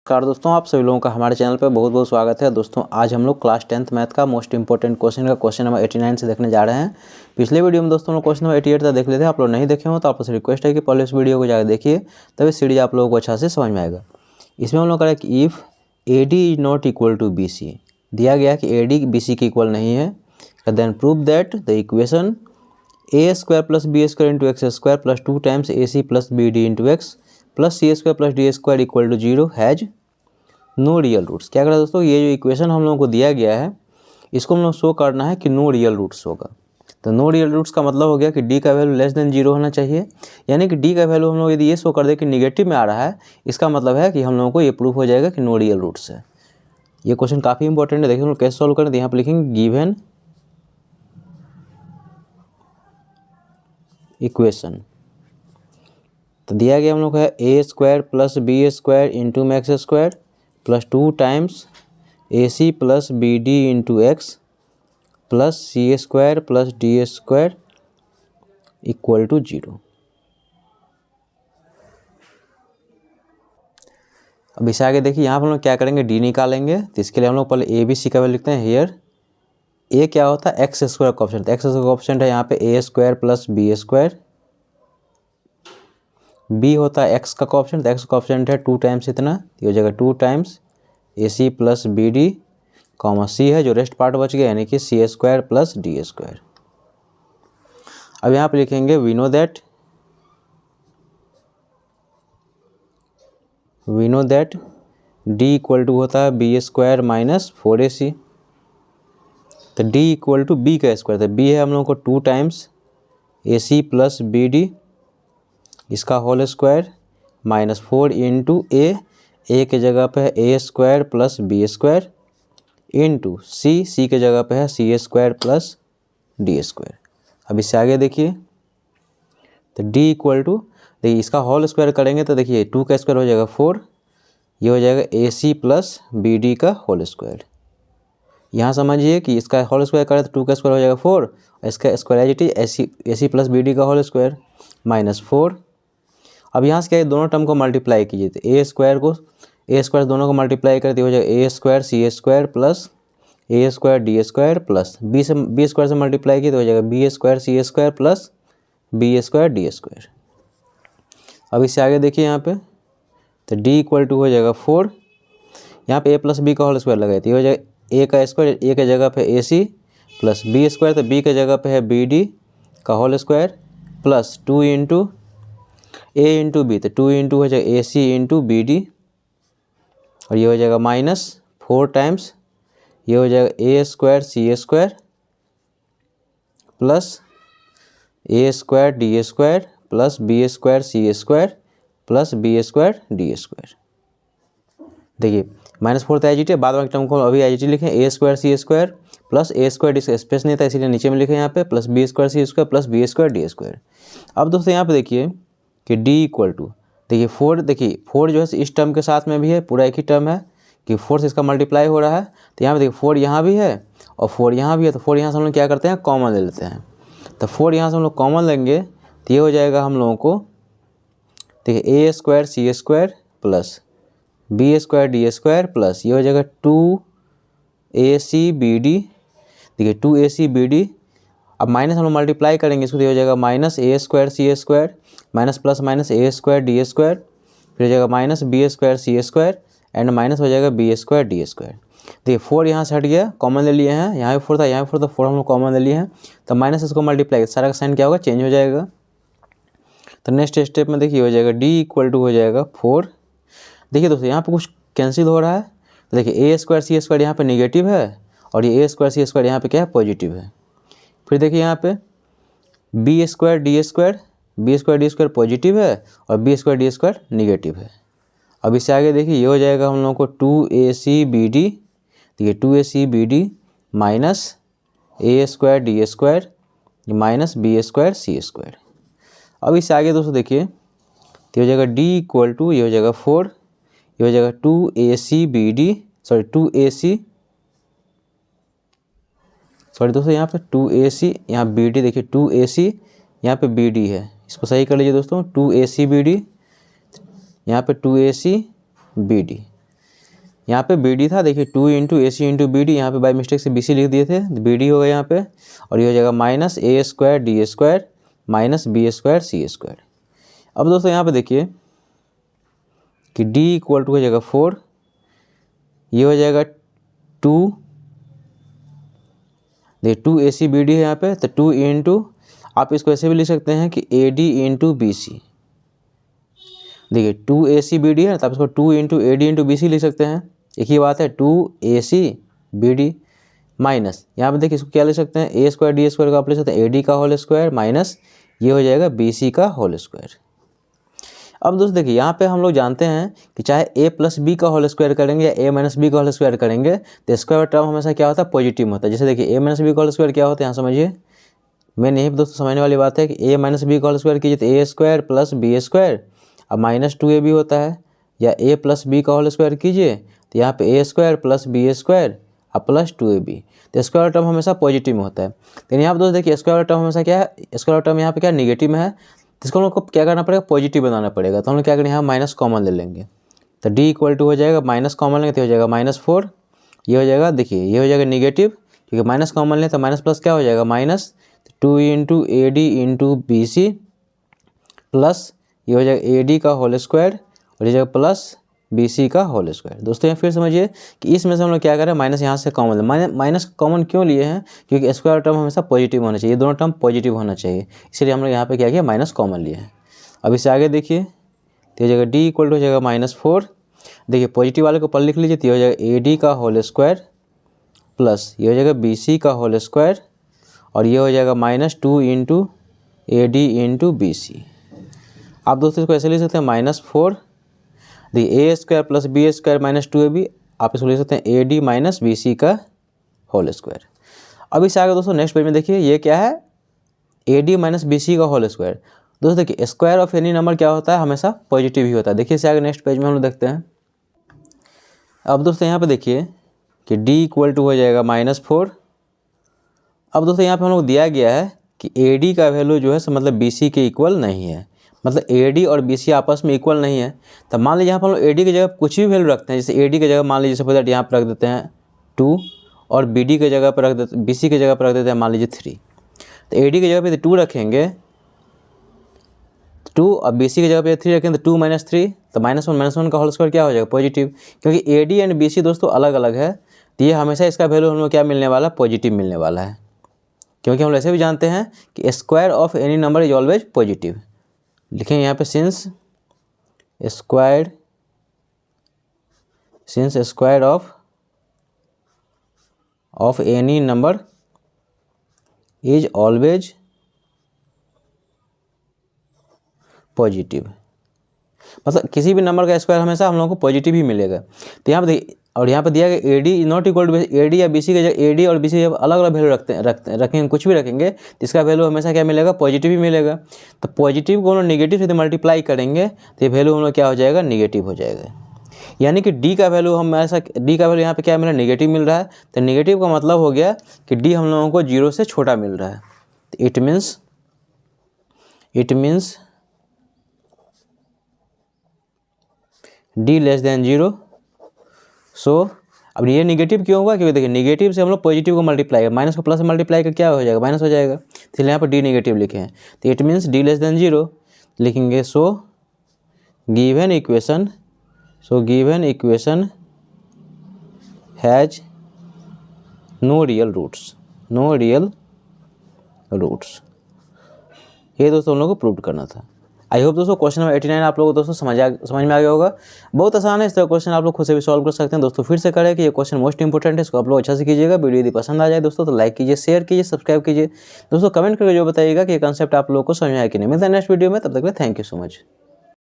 नमस्कार दोस्तों, आप सभी लोगों का हमारे चैनल पर बहुत बहुत स्वागत है। दोस्तों आज हम लोग क्लास 10th मैथ का मोस्ट इंपॉर्टेंट क्वेश्चन का क्वेश्चन नंबर 89 से देखने जा रहे हैं। पिछले वीडियो में दोस्तों क्वेश्चन नंबर 88 तक देख लेते हैं। आप लोग नहीं देखे हो तो आपसे रिक्वेस्ट है कि पहले इस वीडियो को जाकर देखिए, तभी सीरीज आप लोगों को अच्छा से समझ में आएगा। इसमें हम लोग करें कि if AD is not equal to BC, दिया गया कि AD BC के इक्वल नहीं है, then prove that the equation A² + B² into X² plus 2 times AC + BD into X plus C² + D² equal to 0 has no real roots. क्या करें दोस्तों, ये जो इक्वेशन हम लोगों को दिया गया है इसको हम लोग शो करना है कि नो रियल रूट्स होगा। तो नो रियल रूट्स का मतलब हो गया कि D का वैल्यू लेस देन 0 होना चाहिए, यानी कि D का वैल्यू हम लोग यदि ये शो कर दे कि निगेटिव में आ रहा है, इसका मतलब है कि हम लोगों को ये प्रूफ हो जाएगा कि नो रियल रूट्स है। ये क्वेश्चन काफ़ी इंपॉर्टेंट है। देखिए हम लोग कैसे सॉल्व करें, तो यहाँ पर लिखेंगे गिवन इक्वेशन। तो दिया गया हम लोग है A² + B² into X² plus 2 times AC + BD into X plus C² + D² equal to 0। अब इसे आगे देखिए, यहाँ पर हम लोग क्या करेंगे, D निकालेंगे। तो इसके लिए हम लोग पहले ABC का वैल्यू लिखते हैं। हेयर A क्या होता है, X² कोएफिशिएंट। X² कोएफिशिएंट है यहाँ पे A² + B²। B होता है X का कोएफिशिएंट, X कोएफिशिएंट है 2 टाइम्स इतना, ये हो जाएगा 2 टाइम्स AC + BD, C है जो रेस्ट पार्ट बच गया, यानी कि C² + D²। अब यहाँ पे लिखेंगे we know that D equal to होता है B² - 4AC। तो D इक्वल टू B का स्क्वायर, तो B है हम लोगों को 2 टाइम्स AC + BD इसका whole square minus 4 into A के जगह पे है A² + B² इंटू C के जगह पे है C² + D²। अब इससे आगे देखिए, तो D इक्वल टू, देखिए इसका होल स्क्वायर करेंगे तो देखिए 2 का स्क्वायर हो जाएगा 4, ये हो जाएगा AC + BD का होल स्क्वायर। यहाँ समझिए कि इसका होल स्क्वायर करें तो 2 का स्क्वायर हो जाएगा 4, और इसका square as it is AC + BD का होल स्क्वायर माइनस 4। अब यहाँ से क्या है, दोनों टर्म को मल्टीप्लाई कीजिए, तो A² दोनों को मल्टीप्लाई करते हो जाएगा A² C² plus A² D² plus B² से मल्टीप्लाई किए तो हो जाएगा B² C² plus B² D²। अब इससे आगे देखिए यहाँ पे, तो D इक्वल टू हो जाएगा 4, यहाँ पे A + B का होल स्क्वायर लगाए तो ये हो जाएगा A का स्क्वायर, A के जगह पे AC प्लस B², तो B के जगह पे है BD का whole square plus 2 into A into B, तो 2 इंटू हो जाएगा AC इंटू BD, और ये हो जाएगा माइनस 4 टाइम्स, ये हो जाएगा A² C² plus A² D² plus B² C² plus B² D²। देखिए -4 तो एच है, बाद वाले टर्म को अभी एच लिखें, A² C² plus A² D², space नहीं था इसीलिए नीचे में लिखे यहाँ पे, plus B² C² plus B² D²। अब दोस्तों यहाँ पे देखिए कि D इक्वल टू, देखिए 4, देखिए 4 जो है इस टर्म के साथ में भी है, पूरा एक ही टर्म है कि 4 से इसका मल्टीप्लाई हो रहा है। तो यहाँ पे देखिए 4 यहाँ भी है और 4 यहाँ भी है, तो 4 यहाँ से हम लोग क्या करते हैं, कॉमन ले लेते हैं। तो 4 यहाँ से हम लोग कॉमन लेंगे तो ये हो जाएगा हम लोगों को, देखिए A² C² plus B² D² plus ये हो जाएगा 2AC BD, देखिए 2AC BD। अब माइनस हम लोग मल्टीप्लाई करेंगे इसको, तो हो जाएगा minus A² C² minus plus minus A² D², फिर हो जाएगा minus B² C² and minus हो जाएगा B² D²। देखिए 4 यहाँ से हट गया, कॉमन ले लिए हैं, यहाँ भी 4 था, यहाँ भी 4 था, 4 हम लोग कॉमन ले लिए हैं, तो माइनस इसको मल्टीप्लाई, सारा का साइन क्या होगा, चेंज हो जाएगा। तो नेक्स्ट स्टेप में देखिए हो जाएगा D इक्वल टू हो जाएगा 4। देखिए दोस्तों यहाँ पे कुछ कैंसिल हो रहा है, तो देखिए A² C² यहाँ पे निगेटिव है और ये A² C² यहाँ पे क्या है, पॉजिटिव है। फिर देखिए यहाँ पे B² D² पॉजिटिव है और B² D² निगेटिव है। अब इससे आगे देखिए ये हो जाएगा हम लोगों को 2AC BD, देखिए 2AC BD minus A² D² minus B² C²। अब इससे आगे दोस्तों देखिए तो हो जाएगा D इक्वल टू, ये हो जाएगा 4, ये हो जाएगा 2AC BD, सॉरी दोस्तों यहाँ पे 2AC, यहाँ BD देखिए 2AC, यहाँ पे BD है, इसको सही कर लीजिए दोस्तों, 2AC BD, यहाँ पे 2AC BD। यहाँ पे बी डी था, देखिए 2 इंटू ए सी इंटू बी डी, यहाँ पर बाई मिस्टेक से बी सी लिख दिए थे, बी डी होगा यहाँ पे, और ये हो जाएगा minus A square D square minus B square C square. अब दोस्तों यहाँ पे देखिए कि d इक्वल टू हो जाएगा 4, ये हो जाएगा 2, देखिए 2 ए सी बी डी है यहाँ पे, तो 2 इंटू, आप इसको ऐसे भी लिख सकते हैं कि A D into B C, देखिए 2 ए सी बी डी है, तो आप इसको 2 into A D into B C लिख सकते हैं, एक ही बात है, 2 A C B D minus, यहाँ पे देखिए इसको क्या लिख सकते हैं, ए स्क्वायर डी स्क्वायर का आप लिख सकते हैं ए डी का होल स्क्वायर माइनस ये हो जाएगा बी सी का होल स्क्वायर। अब दोस्तों देखिए यहाँ पे हम लोग जानते हैं कि चाहे a प्लस बी का होल स्क्वायर करेंगे या a माइनस बी का होल स्क्वायर करेंगे तो स्क्वायर टर्म हमेशा क्या होता है, पॉजिटिव होता है। जैसे देखिए a माइनस बी का होल स्क्वायर क्या होता है, यहाँ समझिए, मेन यही दोस्तों समझने वाली बात है कि a माइनस बी का होल स्क्वायर कीजिए तो ए स्क्वायर प्लस बी स्क्वायर, अब माइनस 2ab होता है, या a प्लस बी का होल स्क्वायर कीजिए तो यहाँ पे ए स्क्वायर प्लस बी स्क्वायर अब प्लस 2ab, तो स्क्वायर टर्म हमेशा पॉजिटिव में होता है। लेकिन यहाँ पर दोस्तों देखिए स्क्वायर टर्म हमेशा क्या है, स्क्वायर टर्म यहाँ पे क्या निगेटिव में है, तो इसको हम लोग को क्या करना पड़ेगा, पॉजिटिव बनाना पड़ेगा। तो हम लोग क्या करेंगे, यहाँ माइनस कॉमन ले लेंगे, तो d इक्वल टू हो जाएगा, माइनस कॉमन लेंगे तो हो जाएगा -4, ये हो जाएगा, देखिए ये हो जाएगा निगेटिव, क्योंकि माइनस कॉमन लें तो माइनस प्लस क्या हो जाएगा, minus 2 into A D into B C plus ये हो जाएगा ए डी का होल स्क्वायर और ये जाएगा प्लस बी सी का होल स्क्वायर। दोस्तों यहाँ फिर समझिए कि इसमें से हम लोग क्या करें, माइनस यहाँ से कॉमन लें, माइनस कॉमन क्यों लिए हैं, क्योंकि स्क्वायर टर्म हमेशा पॉजिटिव होना चाहिए, दोनों टर्म पॉजिटिव होना चाहिए, इसलिए हम लोग यहाँ पे क्या किया, माइनस कॉमन लिए हैं। अब इससे आगे देखिए तो ये जगह d इक्वल टू हो जाएगा -4, देखिए पॉजिटिव वाले को ऊपर लिख लीजिए, तो ये हो जाएगा ए डी का होल स्क्वायर प्लस ये हो जाएगा बी सी का होल स्क्वायर और ये हो जाएगा -2 into A D into B C. आप दोस्तों इसको ऐसे लिख सकते हैं -4, देखिए A square plus B square minus 2ab, आप इसको लिख सकते हैं A D minus B C का होल स्क्वायर। अब इससे आगे दोस्तों नेक्स्ट पेज में देखिए ये क्या है, A D minus B C का होल स्क्वायर। दोस्तों देखिए स्क्वायर ऑफ एनी नंबर क्या होता है, हमेशा पॉजिटिव ही होता है। देखिए इससे आगे नेक्स्ट पेज में हम लोग देखते हैं। अब दोस्तों यहाँ पे देखिए कि d इक्वल टू हो जाएगा -4। अब दोस्तों यहाँ पे हम लोग दिया गया है कि ए डी का वैल्यू जो है मतलब बी सी के इक्वल नहीं है, मतलब ए डी और बी सी आपस में इक्वल नहीं है। तब मान लीजिए यहाँ पर हम लोग ए डी की जगह कुछ भी वैल्यू रखते हैं, जैसे ए डी की जगह मान लीजिए सपोज दैट यहाँ पर रख देते हैं 2 और बी डी की जगह पर रख देते, बी सी की जगह पर रख देते हैं मान लीजिए 3, तो ए डी की जगह पे 2 रखेंगे 2 और बी सी की जगह पे 3 रखेंगे तो 2 - 3, तो -1 का होल स्क्वायर क्या हो जाएगा, पॉजिटिव, क्योंकि A D and B C दोस्तों अलग अलग है, तो ये हमेशा इसका वैल्यू हम लोग क्या मिलने वाला, पॉजिटिव मिलने वाला है, क्योंकि हम ऐसे भी जानते हैं कि square of any number is always positive. लिखेंगे यहाँ पे since square of any number is always positive, मतलब किसी भी नंबर का स्क्वायर हमेशा हम लोगों को पॉजिटिव ही मिलेगा। तो यहाँ पे देखिए, और यहाँ पे दिया गया A D is not equal to, A D या बी सी के जगह ए डी और बी सी जब अलग अलग वैल्यू रखेंगे कुछ भी रखेंगे तो इसका वैल्यू हमेशा क्या मिलेगा, पॉजिटिव ही मिलेगा। तो पॉजिटिव को हम लोग निगेटिव से मल्टीप्लाई करेंगे तो ये वैल्यू हम लोग क्या हो जाएगा, निगेटिव हो जाएगा। यानी कि डी का वैल्यू हम ऐसा, डी का वैल्यू यहाँ पे क्या मिल रहा है, निगेटिव मिल रहा है। तो निगेटिव का मतलब हो गया कि डी हम लोगों को 0 से छोटा मिल रहा है, तो it means D less than 0। सो अब ये निगेटिव क्यों होगा, क्योंकि देखिए निगेटिव से हम लोग पॉजिटिव को मल्टीप्लाई कर, माइनस को प्लस से मल्टीप्लाई कर क्या हो जाएगा, माइनस हो जाएगा, इसलिए यहाँ पर डी निगेटिव लिखे हैं। तो it means D less than 0 लिखेंगे। So given equation has no real roots, ये दोस्तों हम लोग को प्रूव करना था। आई होप दोस्तों क्वेश्चन नंबर 89 आप लोगों को दोस्तों समझ में आ गया होगा। बहुत आसान है, इस तरह क्वेश्चन आप लोग खुद से भी सॉल्व कर सकते हैं। दोस्तों फिर से करें कि ये क्वेश्चन मोस्ट इंपॉर्टेंट है, इसको आप लोग अच्छा से कीजिएगा। वीडियो यदि पसंद आ जाए दोस्तों तो लाइक कीजिए, शेयर कीजिए, सब्सक्राइब कीजिए। दोस्तों कमेंट करके जो बताइएगा कि ये कंसेप्ट आप लोगों को समझ में आया कि नहीं। मिलता है नेक्स्ट वीडियो में, तब तक के लिए थैंक यू सो मच।